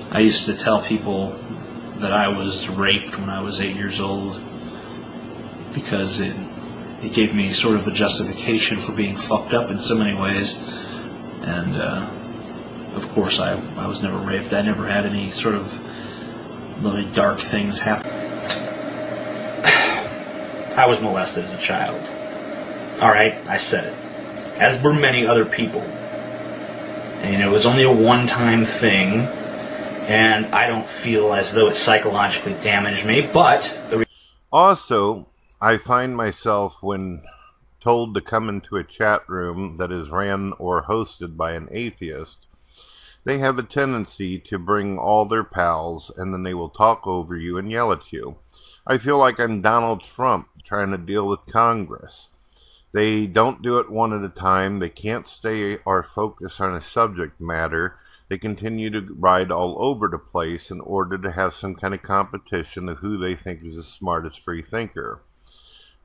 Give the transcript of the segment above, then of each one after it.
I used to tell people that I was raped when I was 8 years old because it gave me sort of a justification for being fucked up in so many ways. And of course I was never raped. I never had any sort of really dark things happen. I was molested as a child. Alright, I said it. As were many other people. And it was only a one-time thing, and I don't feel as though it psychologically damaged me, but... Also, I find myself, when told to come into a chat room that is ran or hosted by an atheist, they have a tendency to bring all their pals, and then they will talk over you and yell at you. I feel like I'm Donald Trump trying to deal with Congress. They don't do it one at a time. They can't stay or focus on a subject matter. They continue to ride all over the place in order to have some kind of competition of who they think is the smartest free thinker.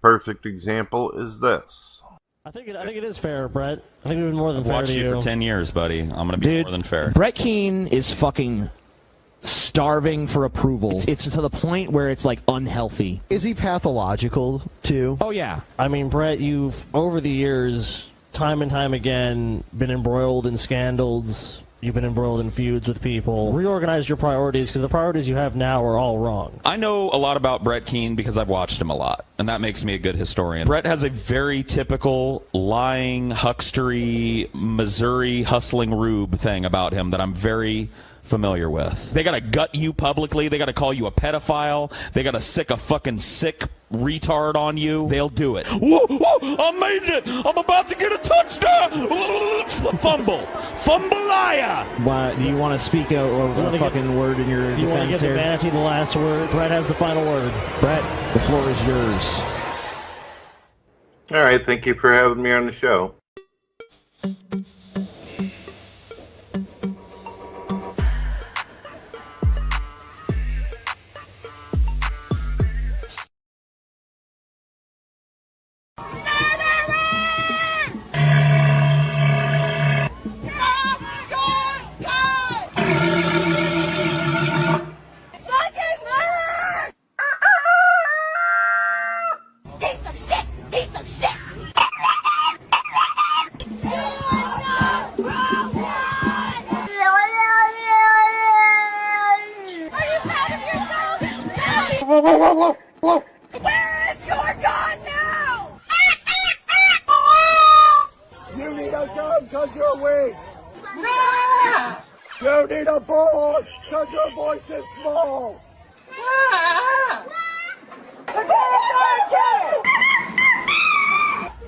Perfect example is this. I think it is fair, Brett. I think we've been more than fair to you. I've watched you for 10 years, buddy. I'm going to be more than fair. Brett Keane is fucking starving for approval. It's to the point where it's like unhealthy. Is he pathological too? Oh yeah. I mean, Brett, you've over the years, time and time again, been embroiled in scandals. You've been embroiled in feuds with people. Reorganize your priorities, because the priorities you have now are all wrong. I know a lot about Brett Keane because I've watched him a lot, and that makes me a good historian. Brett has a very typical lying, huckstery, Missouri hustling rube thing about him that I'm very familiar with. They gotta gut you publicly. They gotta call you a pedophile. They gotta sick a fucking sick retard on you. They'll do it. Whoa, whoa, I made it! I'm about to get a touchdown! Fumbalaya! Why, do you want to speak a fucking word in your defense here? Do you want to give the manatee the last word? Brett has the final word. Brett, the floor is yours. All right, thank you for having me on the show. Where is your gun now? You need a gun because you're weak. You need a board because your voice is small.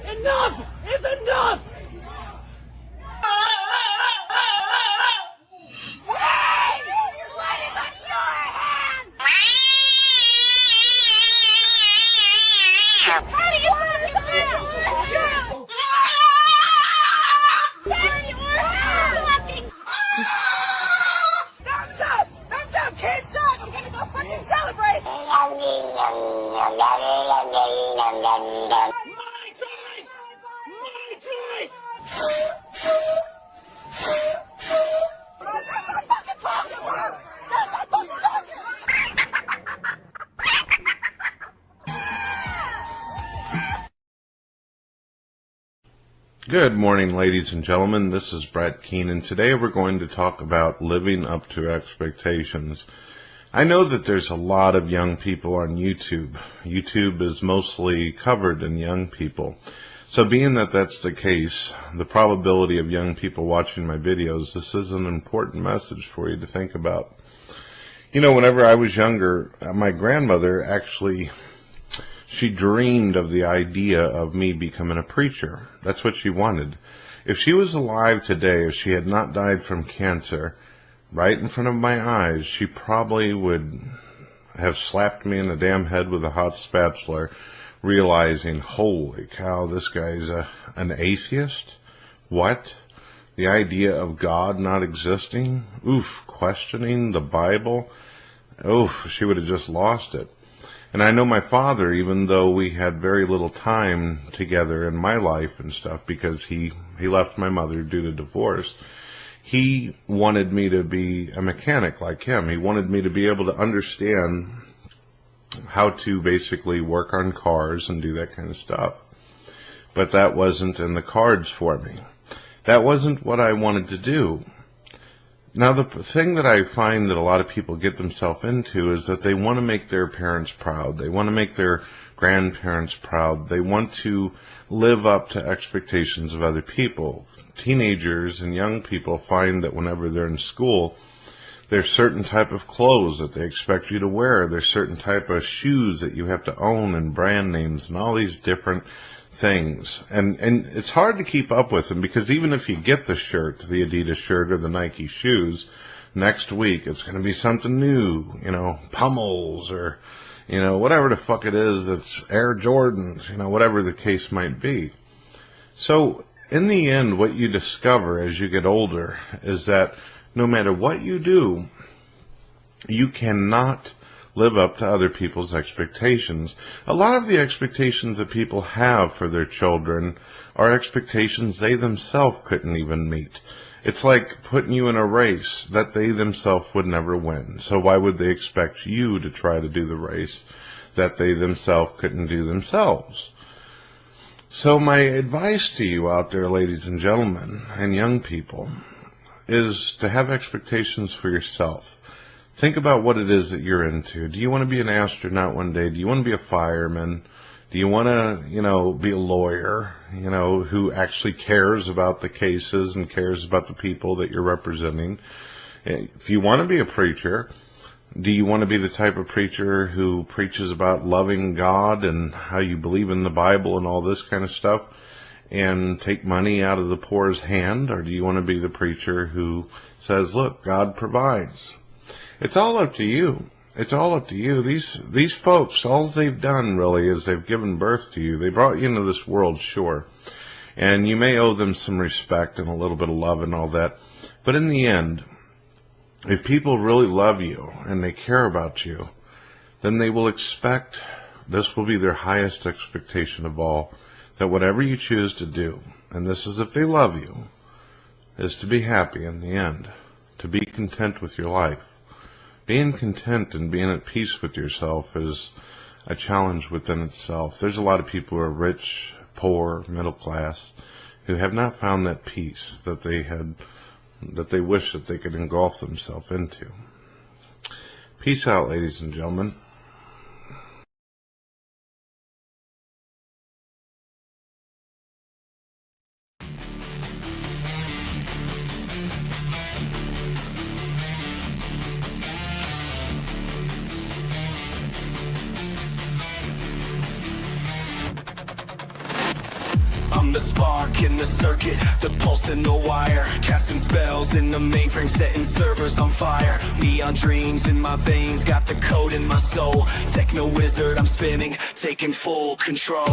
Enough is enough! Good morning, ladies and gentlemen. This is Brett Keane, and today we're going to talk about living up to expectations. I know that there's a lot of young people on YouTube. YouTube is mostly covered in young people. So being that that's the case, the probability of young people watching my videos, this is an important message for you to think about. You know, whenever I was younger, my grandmother actually... she dreamed of the idea of me becoming a preacher. That's what she wanted. If she was alive today, if she had not died from cancer, right in front of my eyes, she probably would have slapped me in the damn head with a hot spatula, realizing, holy cow, this guy's an atheist? What? The idea of God not existing? Oof, questioning the Bible? Oof, she would have just lost it. And I know my father, even though we had very little time together in my life and stuff, because he left my mother due to divorce, he wanted me to be a mechanic like him. He wanted me to be able to understand how to basically work on cars and do that kind of stuff. But that wasn't in the cards for me. That wasn't what I wanted to do. Now, the thing that I find that a lot of people get themselves into is that they want to make their parents proud. They want to make their grandparents proud. They want to live up to expectations of other people. Teenagers and young people find that whenever they're in school, there's certain type of clothes that they expect you to wear. There's certain type of shoes that you have to own and brand names and all these different things. And it's hard to keep up with them, because even if you get the shirt, the Adidas shirt or the Nike shoes, next week it's going to be something new, Pummels or, whatever the fuck it is. It's Air Jordans, whatever the case might be. So in the end, what you discover as you get older is that no matter what you do, you cannot live up to other people's expectations. A lot of the expectations that people have for their children are expectations they themselves couldn't even meet. It's like putting you in a race that they themselves would never win. So why would they expect you to try to do the race that they themselves couldn't do themselves? So my advice to you out there, ladies and gentlemen, and young people, is to have expectations for yourself. Think about what it is that you're into. Do you want to be an astronaut one day? Do you want to be a fireman? Do you want to, be a lawyer, who actually cares about the cases and cares about the people that you're representing? If you want to be a preacher, do you want to be the type of preacher who preaches about loving God and how you believe in the Bible and all this kind of stuff and take money out of the poor's hand? Or do you want to be the preacher who says, look, God provides? It's all up to you. It's all up to you. These folks, all they've done really is they've given birth to you. They brought you into this world, sure. And you may owe them some respect and a little bit of love and all that. But in the end, if people really love you and they care about you, then they will expect, this will be their highest expectation of all, that whatever you choose to do, and this is if they love you, is to be happy in the end, to be content with your life. Being content and being at peace with yourself is a challenge within itself. There's a lot of people who are rich, poor, middle class, who have not found that peace that they wish that they could engulf themselves into. Peace out, ladies and gentlemen. The spark in the circuit, the pulse in the wire, casting spells in the mainframe, setting servers on fire. Neon dreams in my veins, got the code in my soul. Techno wizard, I'm spinning, taking full control.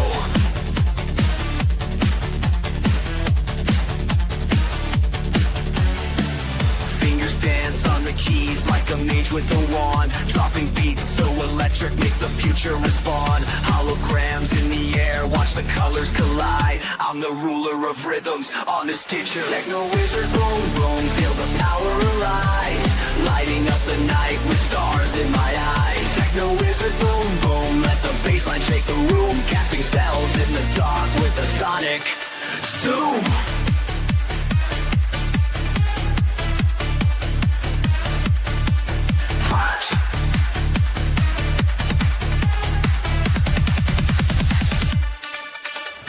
Fingers dance on the keys like a mage with a wand, dropping beats so electric, make the future respond. Holograms in the air, watch the colors collide. I'm the ruler of rhythms on this digital techno wizard. Boom boom, feel the power arise, lighting up the night with stars in my eyes. Techno wizard, boom boom, let the bassline shake the room, casting spells in the dark with a sonic zoom.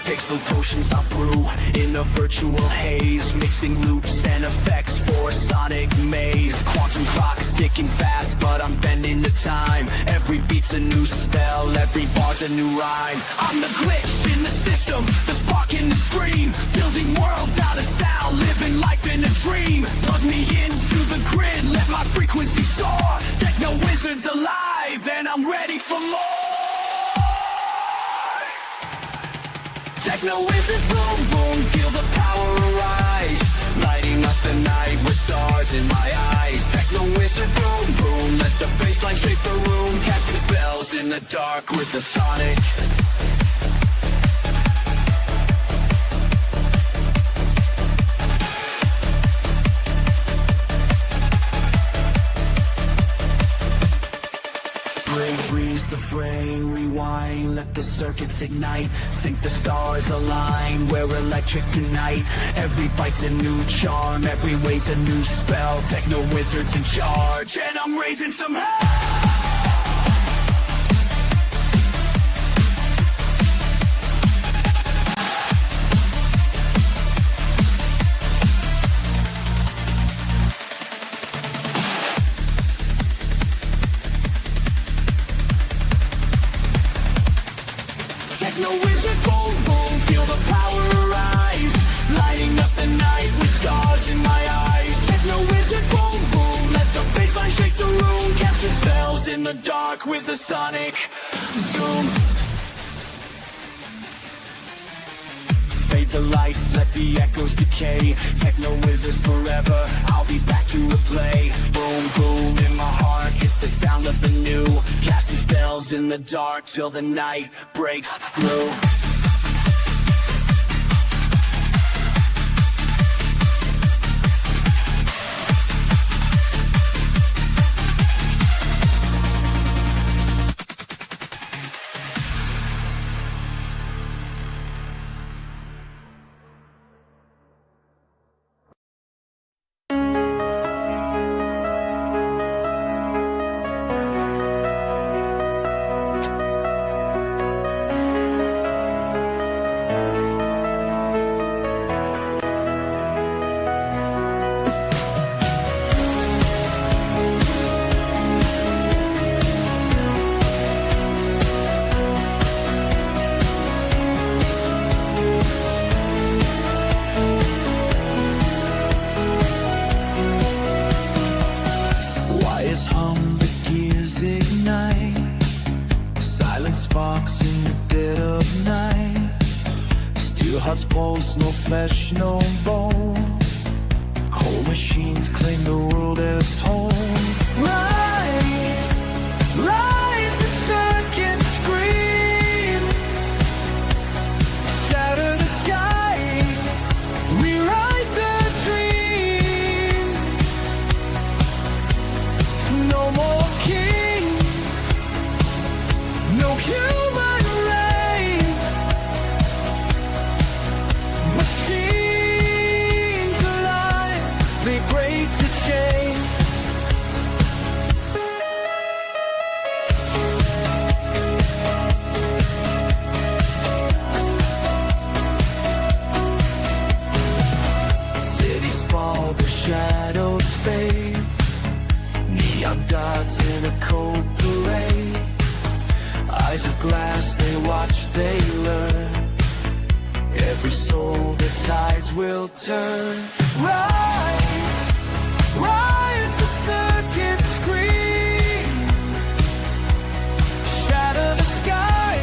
Pixel potions I brew in a virtual haze, mixing loops and effects for a sonic maze. Quantum clocks ticking fast, but I'm bending the time. Every beat's a new spell, every bar's a new rhyme. I'm the glitch in the system, the spark in the scream, building worlds out of sound, living life in a dream. Plug me into the grid, let my frequency soar. Techno wizard's alive, and I'm ready for more. Techno wizard, boom boom, feel the power arise, lighting up the night with stars in my eyes. Techno wizard, boom boom, let the bassline shake the room, casting spells in the dark with the sonic. the frame, rewind, let the circuits ignite, sync the stars align, we're electric tonight. Every bite's a new charm, every wave's a new spell, techno wizards in charge, and I'm raising some hell. Techno wizard, boom, boom, feel the power rise, lighting up the night with stars in my eyes. Techno wizard, boom, boom, let the bassline shake the room, casting spells in the dark with a sonic zoom. Fade the lights, let the echoes decay, techno wizards forever, I'll be back to replay. Boom, boom, in my heart, it's the sound of the new, casting spells in the dark till the night breaks through. Hearts pulse, no flesh, no bone. Cold machines claim the world as home. Rise, rise, the circuit scream. Shatter the sky, rewrite the dream. No more king, no human reign. Machines alive, they break the chain. Cities fall, the shadows fade. Neon dots in a cold parade. Eyes of glass, they watch, they learn. Every soul, the tides will turn. Rise, rise, the circuit scream. Shatter the sky,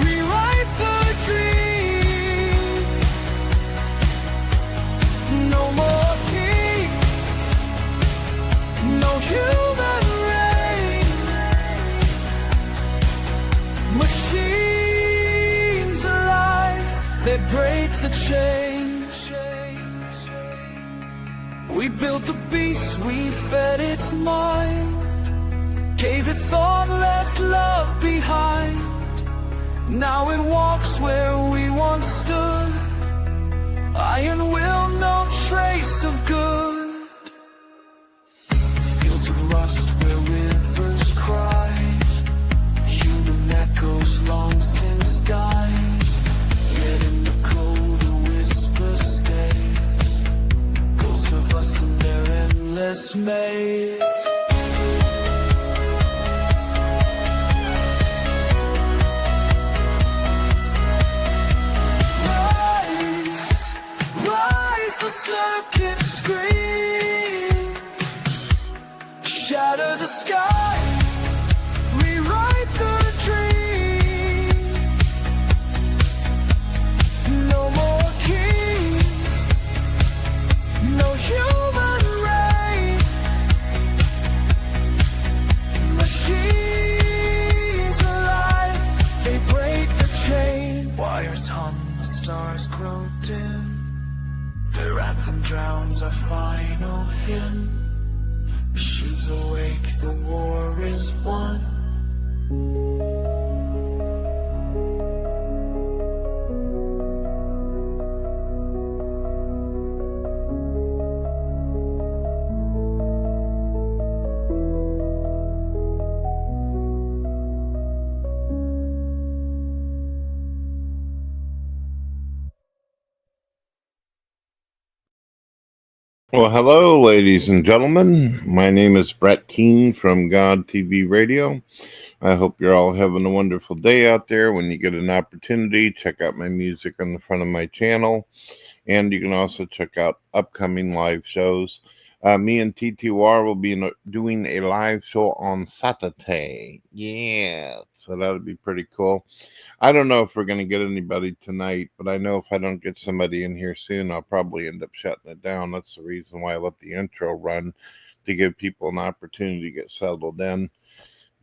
rewrite the dream. No more kings, no human reign. Machines alive, they break the chain. We built the beast, we fed its mind, gave it thought, left love behind. Now it walks where we once stood. Iron will, no trace of good. Fields of rust where rivers cry. Human echoes long since died. Yet in the cold a whisper stays. Ghosts of us in their endless maze. Rise, rise, the circuit scream. Shatter the sky, rewrite the dream. No more kings, no human reign. Machines alive, they break the chain. Wires hum, the stars grow dim. Their anthem drowns our final hymn. Machines awake, the war is won. Well, hello, ladies and gentlemen. My name is Brett Keane from GodTvRadio. I hope you're all having a wonderful day out there. When you get an opportunity, check out my music on the front of my channel. And you can also check out upcoming live shows. Me and TTR will be doing a live show on Saturday. Yeah, so that'll be pretty cool. I don't know if we're going to get anybody tonight, but I know if I don't get somebody in here soon, I'll probably end up shutting it down. That's the reason why I let the intro run, to give people an opportunity to get settled in.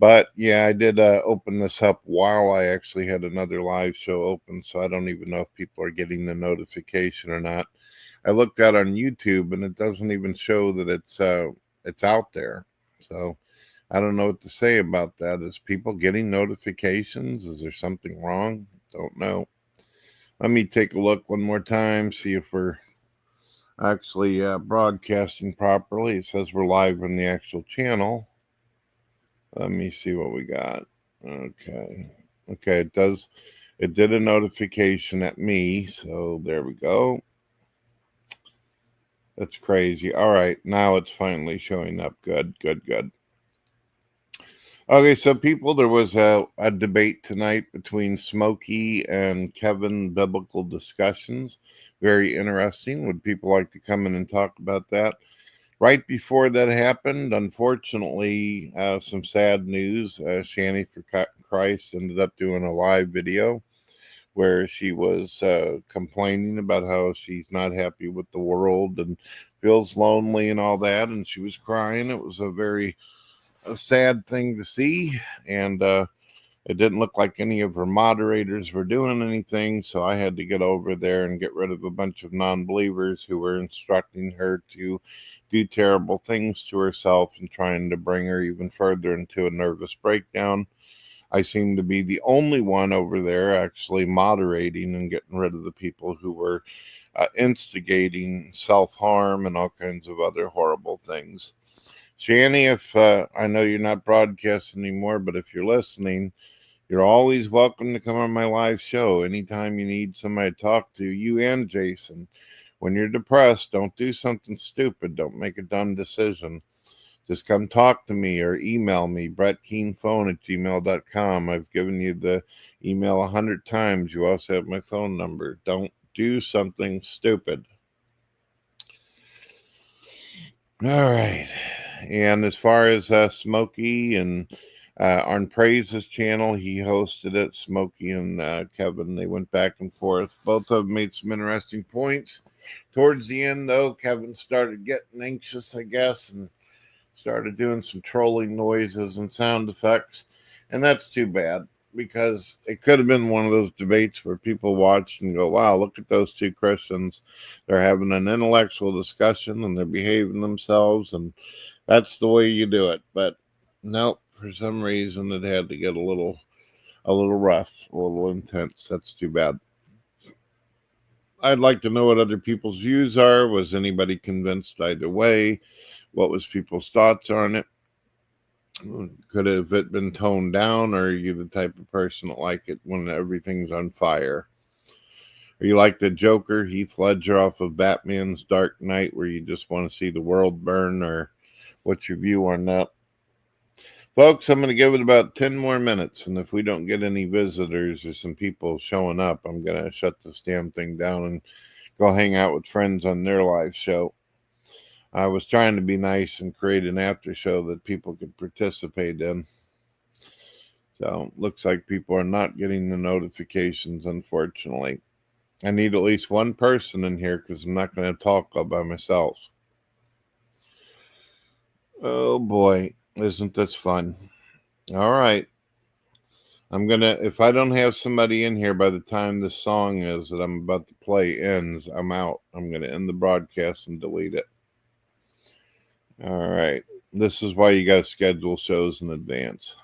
But yeah, I did open this up while I actually had another live show open, so I don't even know if people are getting the notification or not. I looked out on YouTube and it doesn't even show that it's out there. So I don't know what to say about that. Is people getting notifications? Is there something wrong? Don't know. Let me take a look one more time, see if we're actually broadcasting properly. It says we're live on the actual channel. Let me see what we got. Okay, it does. It did a notification at me, so there we go. That's crazy. All right, now it's finally showing up. Good. Okay, so people, there was a debate tonight between Smokey and Kevin, Biblical Discussions. Very interesting. Would people like to come in and talk about that? Right before that happened, unfortunately, some sad news. Shanny for Christ ended up doing a live video where she was complaining about how she's not happy with the world and feels lonely and all that, and she was crying. It was a sad thing to see, and it didn't look like any of her moderators were doing anything, so I had to get over there and get rid of a bunch of non-believers who were instructing her to do terrible things to herself and trying to bring her even further into a nervous breakdown. I seem to be the only one over there actually moderating and getting rid of the people who were instigating self-harm and all kinds of other horrible things. Shanny, if I know you're not broadcasting anymore, but if you're listening, you're always welcome to come on my live show anytime you need somebody to talk to, you and Jason. When you're depressed, don't do something stupid. Don't make a dumb decision. Just come talk to me or email me, brettkeenphone@gmail.com. I've given you the email 100 times. You also have my phone number. Don't do something stupid. All right. And as far as Smokey and on Praise's channel, he hosted it. Smokey and Kevin, they went back and forth. Both of them made some interesting points. Towards the end, though, Kevin started getting anxious, I guess, and started doing some trolling noises and sound effects. And that's too bad, because it could have been one of those debates where people watch and go, wow, look at those two Christians. They're having an intellectual discussion and they're behaving themselves, and that's the way you do it. But nope, for some reason it had to get a little rough, a little intense. That's too bad. I'd like to know what other people's views are. Was anybody convinced either way? What was people's thoughts on it? Could have it been toned down, or are you the type of person that like it when everything's on fire? Are you like the Joker, Heath Ledger, off of Batman's Dark Knight, where you just want to see the world burn? Or what's your view on that? Folks, I'm going to give it about 10 more minutes, and if we don't get any visitors or some people showing up, I'm going to shut this damn thing down and go hang out with friends on their live show. I was trying to be nice and create an after show that people could participate in. So, looks like people are not getting the notifications, unfortunately. I need at least one person in here, because I'm not going to talk all by myself. Oh boy, isn't this fun? All right. If I don't have somebody in here by the time this song is that I'm about to play ends, I'm out. I'm going to end the broadcast and delete it. All right. This is why you got to schedule shows in advance.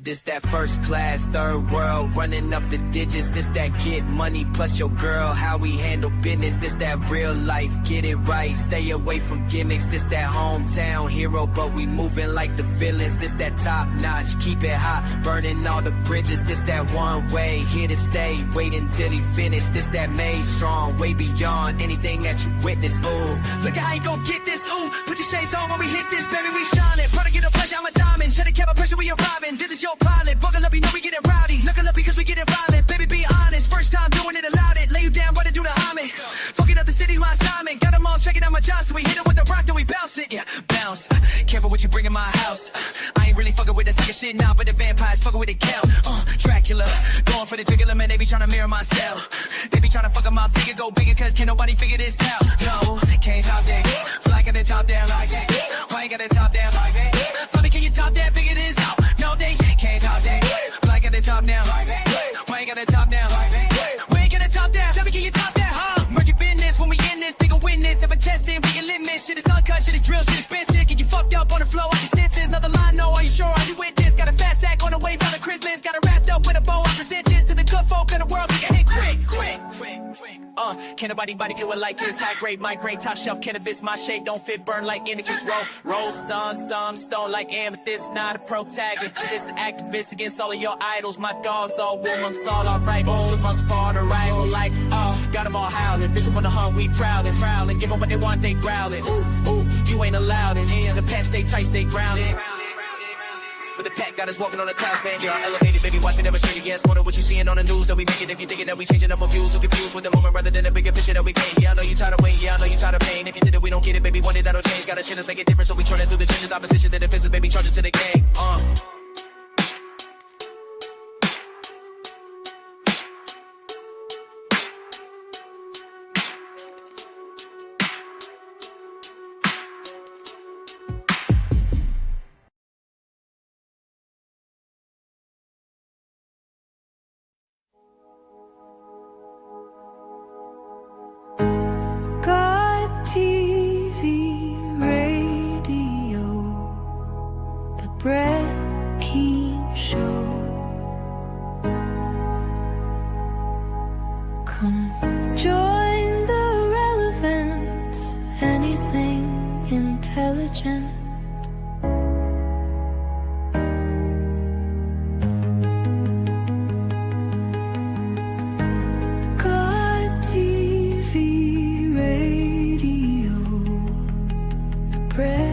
This that first class, third world, running up the digits. This that get money plus your girl, how we handle business. This that real life, get it right, stay away from gimmicks. This that hometown hero, but we moving like the villains. This that top notch, keep it hot, burning all the bridges. This that one way, here to stay, wait until he finished. This that made strong, way beyond anything that you witness. Ooh, look at how you gon' get this. Ooh, put your shades on when we hit this, baby, we shining. Product of the pleasure, I'm a diamond. Shut the camera pressure, we arriving. This is your pilot, buckle up, you know we getting rowdy. Knuckle up because we getting violent. Baby, be honest, first time doing it, allowed it. Lay you down, run it, do the homie. Fucking up the city, my assignment. Got them all checking out my job, so we hit it with the rock, then we bounce it. Yeah, bounce. Careful what you bring in my house. I ain't really fucking with the second shit now, but the vampires fucking with the count. Dracula, going for the jugular, man, they be trying to mirror my style. They be trying to fuck up my figure, go bigger, cause can't nobody figure this out. No, can't top that. Fly got the top down like that. Why you got the top down like that? Funny, can you top that, figure this out? No, they can't top that. Fly got the top down like that. Why you got the top down like that? We ain't got the top down, tell me can you top that, huh? Murky business, when we in this, nigga witness. If I test it, we can limit. Shit is uncut, shit is drill, shit is expensive. Get you fucked up on the floor, I can sense another line, no, are you sure, are you with this? Got a fast sack on the way from the Christmas. Got it wrapped up with a bow, I present this to the good folk of the world. We can hit quick. Can't nobody do it like this. High grade, migraine, top shelf cannabis. My shade don't fit, burn like indicus. Roll some stone like amethyst. Not a protagonist. This activist against all of your idols. My dogs all wool amongst all our rivals. The funk's part of rival like, got them all howling. Bitch, I'm on the hunt, we prowling. Give them what they want, they growling. Ooh, you ain't allowed in here. The patch, stay tight, stay grounded. But the pack got us walking on the clouds, man. You're elevated, baby, watch me never show you gas. Wonder what you seeing on the news, that we making. If you thinking that we changing up our views, so confused with the moment rather than the bigger picture that we paint. Yeah, I know you tired of waiting, yeah, I know you tired of pain. If you did it, we don't get it, baby, one day that'll change. Gotta shit, let's make it different, so we turn it through the changes. Opposition to defenses, baby, charge it to the gang. GodTvRadio, the Brett Keane Show. Come join the relevance, anything intelligent. GodTvRadio, the Brett